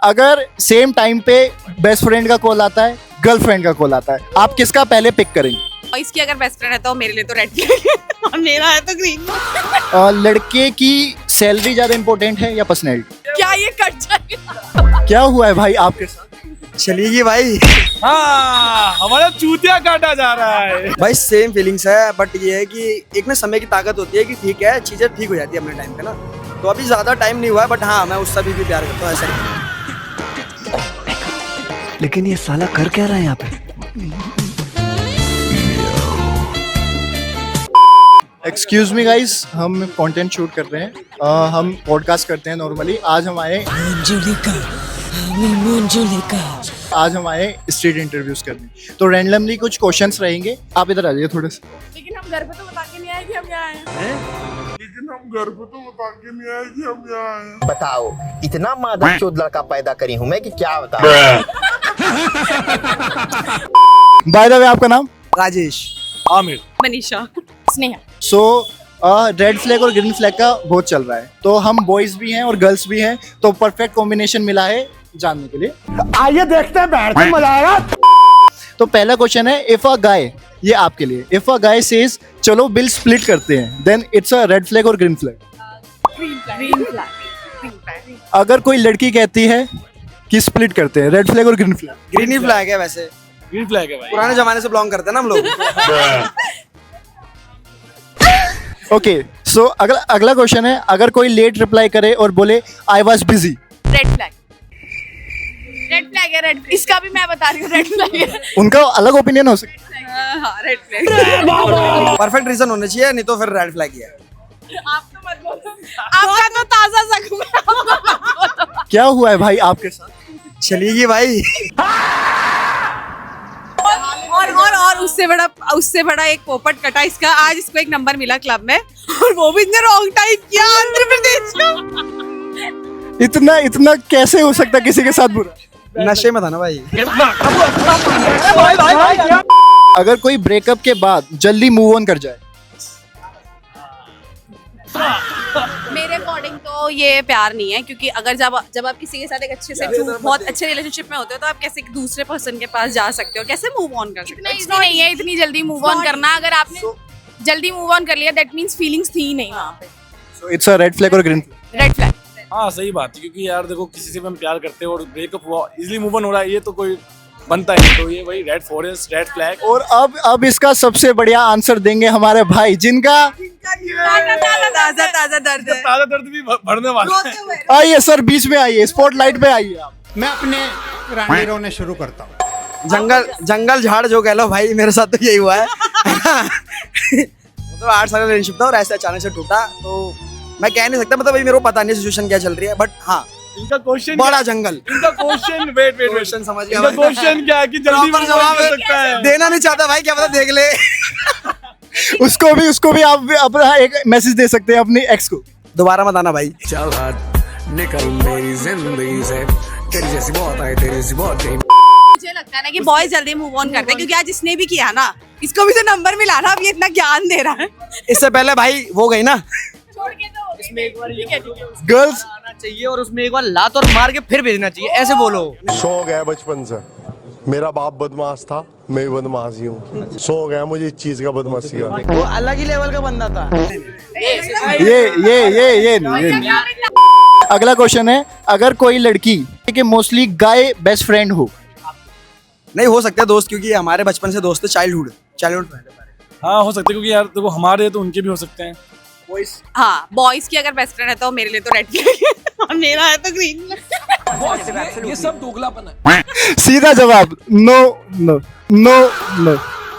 अगर same time पे best friend का कॉल आता है, गर्लफ्रेंड का कॉल आता है, आप किसका पहले पिक करेंगे? और इसकी अगर बेस्ट फ्रेंड है तो मेरे लिए तो रेड फ्लैग है और मेरा है तो ग्रीन। लड़के की सैलरी ज्यादा इंपॉर्टेंट है या पर्सनैलिटी? क्या ये कट जाएगा? क्या हुआ है भाई आपके साथ? चलिए भाई। हाँ, हमारा चूतिया काटा जा रहा है। भाई सेम फीलिंग्स है, बट ये है कि एक ना समय की ताकत होती है कि ठीक है चीजें ठीक हो जाती है अपने टाइम पे ना। तो अभी ज्यादा टाइम नहीं हुआ है, बट हाँ मैं उससे भी प्यार करता हूँ, ऐसा नहीं। लेकिन ये साला कर क्या रहा है यहाँ पे? एक्सक्यूज मी गाइस, हम कंटेंट शूट कर रहे हैं। हम पॉडकास्ट करते हैं नॉर्मली। आज हम आए स्ट्रीट इंटरव्यूज करने, तो रैंडमली कुछ क्वेश्चंस रहेंगे। आप इधर आ जाइए थोड़े से। लेकिन हम घर पे तो बता के नहीं आए कि हम यहाँ आए हैं। बताओ, इतना मादरचोद लड़का पैदा करी हूँ मैं कि क्या बताऊं। बाय द वे, आपका नाम? राजेश। आमिर। मनीषा। स्नेहा। सो रेड फ्लैग और ग्रीन फ्लैग का बहुत चल रहा है, तो हम बॉयज भी हैं और गर्ल्स भी हैं, तो परफेक्ट कॉम्बिनेशन मिला है जानने के लिए। आइए देखते हैं, बैठते मजा आएगा। तो पहला क्वेश्चन है, इफ अ गाय, ये आपके लिए, इफ अ गाय सेज चलो बिल स्प्लिट करते हैं, then it's a red flag और ग्रीन फ्लैग? Green flag. अगर कोई लड़की कहती है कि स्प्लिट करते हैं, रेड फ्लैग और ग्रीन फ्लैग? ग्रीन ही फ्लैग है वैसे, ग्रीन फ्लैग है भाई। पुराने जमाने से बिलोंग करते हैं ना हम लोग। ओके, सो अगला क्वेश्चन है, अगर कोई लेट रिप्लाई करे और बोले I was busy? Red flag. Red flag है, रेड। इसका भी मैं बता रही हूँ, रेड फ्लैग है। उनका अलग ओपिनियन हो सकता है। हाँ, रेड फ्लैग। परफेक्ट रीजन होना चाहिए, नहीं तो फिर रेड फ्लैग ही है। आप तो मत बोलो। आपका तो ताजा जख्म है। क्या हुआ है भाई आपके साथ? चलिए भाई। और उससे बड़ा एक पोपट कटा इसका। आज इसको एक नंबर मिला क्लब में, और वो भी इतने रॉन्ग टाइप किया, आंध्र प्रदेश का। इतना कैसे हो सकता है किसी के साथ बुरा? नशे में था ना भाई। अगर कोई ब्रेकअप के बाद जल्दी मूव ऑन कर जाए? मेरे अकॉर्डिंग तो ये प्यार नहीं है, क्योंकि अगर जब आप किसी के साथ एक अच्छे से बहुत अच्छे रिलेशनशिप में होते हो, तो आप कैसे एक दूसरे पर्सन के पास जा सकते हो, कैसे मूव ऑन कर सकते हो? इतना इजी नहीं है इतनी जल्दी मूव ऑन करना। अगर आपने जल्दी मूव ऑन कर लिया, दैट मींस फीलिंग्स थी ही नहीं वहाँ पे। So it's a red flag और ग्रीन फ्लैग? Red flag. हाँ सही बात है, क्योंकि यार देखो किसी से भी हम प्यार करते हैं और ब्रेकअप हुआ, इजीली मूव ऑन हो रहा है, ये तो कोई बनता है। तो ये वही रेड फॉरेस्ट, रेड फ्लैग। और अब इसका सबसे बढ़िया आंसर देंगे हमारे भाई, जिनका ताजा दर्द है। ताजा दर्द भी बढ़ने वाला है। आइए सर, बीच में आइए, स्पॉटलाइट पे आइए आप। मैं अपने रानी रोने शुरू करता हूँ। जंगल झाड़ जो कह लो भाई, मेरे साथ तो यही हुआ है। मतलब 8 साल का रिलेशनशिप था और ऐसे अचानक से टूटा, तो मैं कह नहीं सकता, मतलब अभी मेरे को पता नहीं सिचुएशन क्या चल रही है, बट हाँ इनका क्वेश्चन बड़ा जंगल। इनका क्वेश्चन वेट क्वेश्चन समझ गया इनका भाई। क्वेश्चन क्या है कि जल्दी Proper मूव ऑन जवाब कर सकता है। देना नहीं चाहता भाई, क्या पता देख ले। उसको भी आप अपना एक मैसेज दे सकते हैं अपनी एक्स को। दोबारा मत आना भाई। चल हट, निकल मेरी जिंदगी से, तेरी जैसी बहुत आई, तेरी जैसी बहुत गई। मुझे लगता है ना कि बॉयज जल्दी मूव ऑन करते हैं, क्योंकि आज इसने भी किया ना, इसको भी तो नंबर मिला ना, अब ये इतना ज्ञान दे रहा है। इससे पहले भाई वो गई ना, इसमें एक बार गर्ल्स आना चाहिए और उसमें एक बार लात और मार के फिर भेजना चाहिए, ऐसे बोलो। शौक है बचपन से, मेरा बाप बदमाश था, मैं भी बदमाश ही हूँ। शौक है मुझे इस चीज का, बदमाशी का। वो अलग ही लेवल का बंदा था। ये नहीं। अगला क्वेश्चन है, अगर कोई लड़की के मोस्टली गाय बेस्ट फ्रेंड हो? नहीं हो सकते दोस्त, क्योंकि हमारे बचपन से दोस्त चाइल्डहुड हाँ हो सकते हैं, क्योंकि यार देखो हमारे तो उनके भी हो सकते हैं। हाँ, बॉयज की अगर बेस्ट फ्रेंड है तो मेरे लिए तो रेड फ्लैग है और मेरा है तो ग्रीन फ्लैग। ये सब दोगलापन है। सीधा जवाब, नो नो नो नो।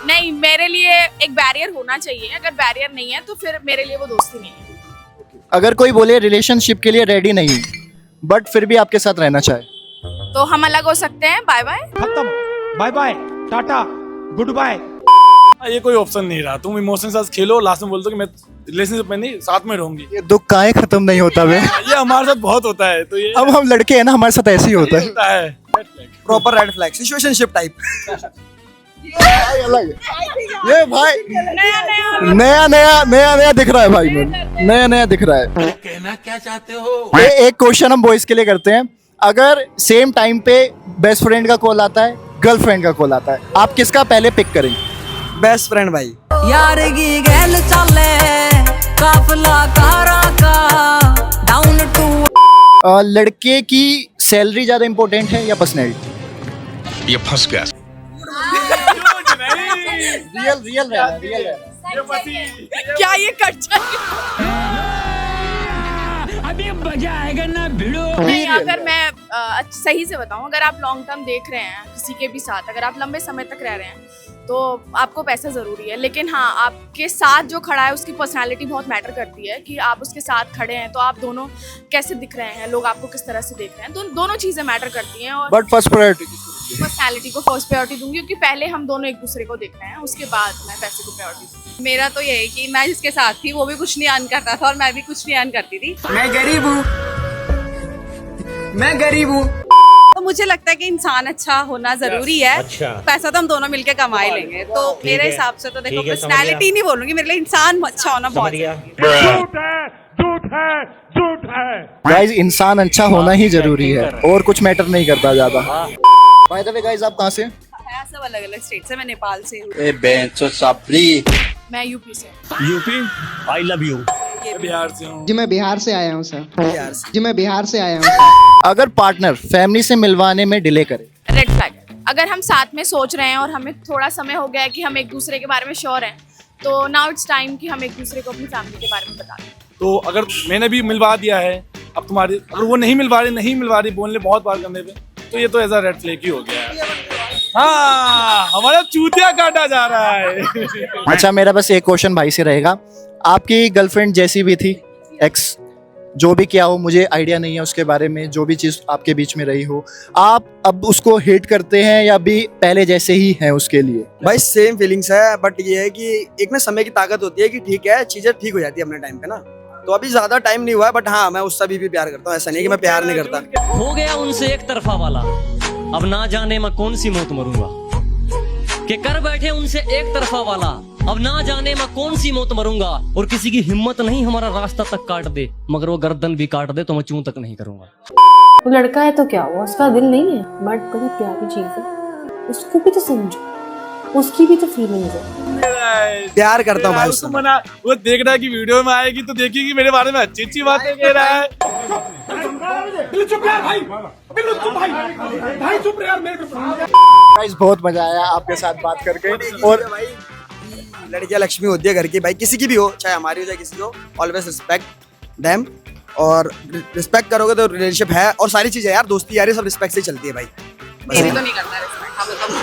नहीं, मेरे लिए एक बैरियर होना चाहिए। अगर बैरियर नहीं है तो फिर मेरे लिए वो दोस्ती नहीं है। अगर कोई बोले रिलेशनशिप के लिए रेडी नहीं, बट फिर भी आपके साथ रहना चाहे, तो हम अलग हो सकते हैं। Bye bye. खत्म, bye bye, tata, good bye. ये कोई ऑप्शन नहीं रहा। तुम इमोशन के साथ खेलो, लास्ट में बोल दो कि मैं रिलेशनशिप में नहीं, साथ में रहूंगी। ये दुख काहे खत्म नहीं होता बे? ये हमारे साथ बहुत होता है। तो ये अब हम लड़के हैं ना, हमारे साथ ऐसे ही होता है। होता है। Red flag। Proper red flag, situationship type. अलग है। ये भाई नया दिख रहा है भाई, नया दिख रहा है। कहना क्या चाहते हो? एक क्वेश्चन हम बॉयज के लिए करते हैं, अगर सेम टाइम पे बेस्ट फ्रेंड का कॉल आता है, गर्लफ्रेंड का कॉल आता है, आप किसका पहले पिक करेंगे? बेस्ट फ्रेंड भाई। यार की गैल चले काफला कारा का डाउन टू। लड़के की सैलरी ज्यादा इंपॉर्टेंट है या पर्सनैलिटी? ये फंस गया। रियल क्या ये कट जाएगा? अभी मजा आएगा ना भिड़ो। नहीं, अगर मैं सही से बताऊं, अगर आप लॉन्ग टर्म देख रहे हैं किसी के भी साथ, अगर आप लंबे समय तक रह रहे हैं तो आपको पैसा ज़रूरी है, लेकिन हाँ, आपके साथ जो खड़ा है उसकी पर्सनालिटी बहुत मैटर करती है कि आप उसके साथ खड़े हैं तो आप दोनों कैसे दिख रहे हैं, लोग आपको किस तरह से देख रहे हैं, दोनों चीज़ें मैटर करती हैं। और बट फर्स्ट प्रायोरिटी पर्सनालिटी को फर्स्ट प्रायोरिटी दूंगी, क्योंकि पहले हम दोनों एक दूसरे को देख रहे हैं, उसके बाद मैं पैसे को प्रायोरिटी दूंगी। मेरा तो ये है कि मैं जिसके साथ थी वो भी कुछ नहीं अर्न करता था और मैं भी कुछ नहीं अर्न करती थी। मैं गरीब हूँ, मैं गरीब हूँ। तो मुझे लगता है कि इंसान अच्छा होना जरूरी है। अच्छा। पैसा तो हम दोनों मिलके कमा ही लेंगे, तो मेरे हिसाब से तो देखो, पर्सनालिटी नहीं बोलूंगी, मेरे लिए इंसान अच्छा होना बहुत गाइस, इंसान अच्छा होना ही जरूरी है और कुछ मैटर नहीं करता ज्यादा। बाय द वे गाइस, आप कहाँ से? है। सब अलग अलग स्टेट से। मैं नेपाल से हूँ। मैं यूपी से। UP, I love you. Bihar से हूँ। जी मैं बिहार से आया हूँ सर। जी मैं बिहार से आया हूँ सर। अगर पार्टनर फैमिली से मिलवाने में डिले करे? Red flag. अगर हम साथ में सोच रहे हैं और हमें थोड़ा समय हो गया है कि हम एक दूसरे के बारे में श्योर हैं, तो नाउ इट्स टाइम कि हम एक दूसरे को अपनी फैमिली के बारे में बता दें। तो अगर मैंने भी मिलवा दिया है, अब तुम्हारी अगर वो नहीं मिलवा रही बोलने बहुत बार करने पे, तो ये तो ऐसा रेड फ्लैग ही हो गया है। हाँ, हमारा चूतिया काटा जा रहा है। अच्छा, मेरा बस एक क्वेश्चन भाई से रहेगा। आपकी गर्लफ्रेंड जैसी भी थी, एक्स जो भी किया हो, मुझे आइडिया नहीं है उसके बारे में, जो भी चीज़ आपके बीच में रही हो, आप अब उसको हेट करते हैं या भी पहले जैसे ही हैं उसके लिए? भाई सेम फीलिंग्स है, बट ये है कि एक ना समय की ताकत होती है कि ठीक है, चीजें ठीक हो जाती है अपने टाइम पे ना। तो अभी ज्यादा टाइम नहीं हुआ है, बट हाँ, मैं उससे भी प्यार करता हूँ। ऐसा नहीं कि मैं प्यार नहीं करता। हो गया उनसे एक तरफा वाला, अब ना जाने मैं कौन सी मौत मरूंगा। कि कर बैठे उनसे एक तरफा वाला, अब ना जाने मैं कौन सी मौत मरूंगा। और किसी की हिम्मत नहीं हमारा रास्ता तक काट दे, मगर वो गर्दन भी काट दे तो मैं चूं तक नहीं करूंगा। वो लड़का है तो क्या हुआ, उसका दिल नहीं है, बट बड़ी प्यारी चीज है, उसको भी तो समझो, उसकी भी तो फीलिंग्स है। प्यार करता हूँ भाई उससे। वो देख रहा है कि वीडियो में आएगी तो देखेगी मेरे बारे में अच्छी अच्छी बातें कह रहा है। गाइस, बहुत मजा आया आपके साथ बात करके। और भाई, लड़कियां लक्ष्मी होती है घर की, भाई किसी की भी हो, चाहे हमारी हो चाहे किसी की हो, ऑलवेज रिस्पेक्ट देम। और रिस्पेक्ट करोगे तो रिलेशनशिप है, और सारी चीजें यार, दोस्ती यारी सब रिस्पेक्ट से चलती है भाई। मेरी तो नहीं करता रिस्पेक्ट।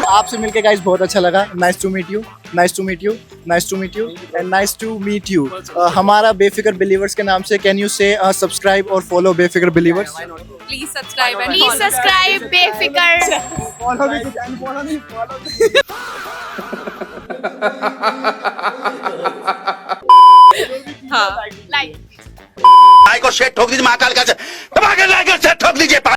आपसे मिलके गाइस बहुत अच्छा लगा। Nice to meet you, nice to meet you, nice to meet you and nice to meet you. हमारा बेफिक्र बिलीवर्स के नाम से कैन यू से सब्सक्राइब और follow Befikr believers? Please subscribe Befikr. हाँ, लाइक को शेट ठोक दीजिए, महाकाल का ठोक दीजिए।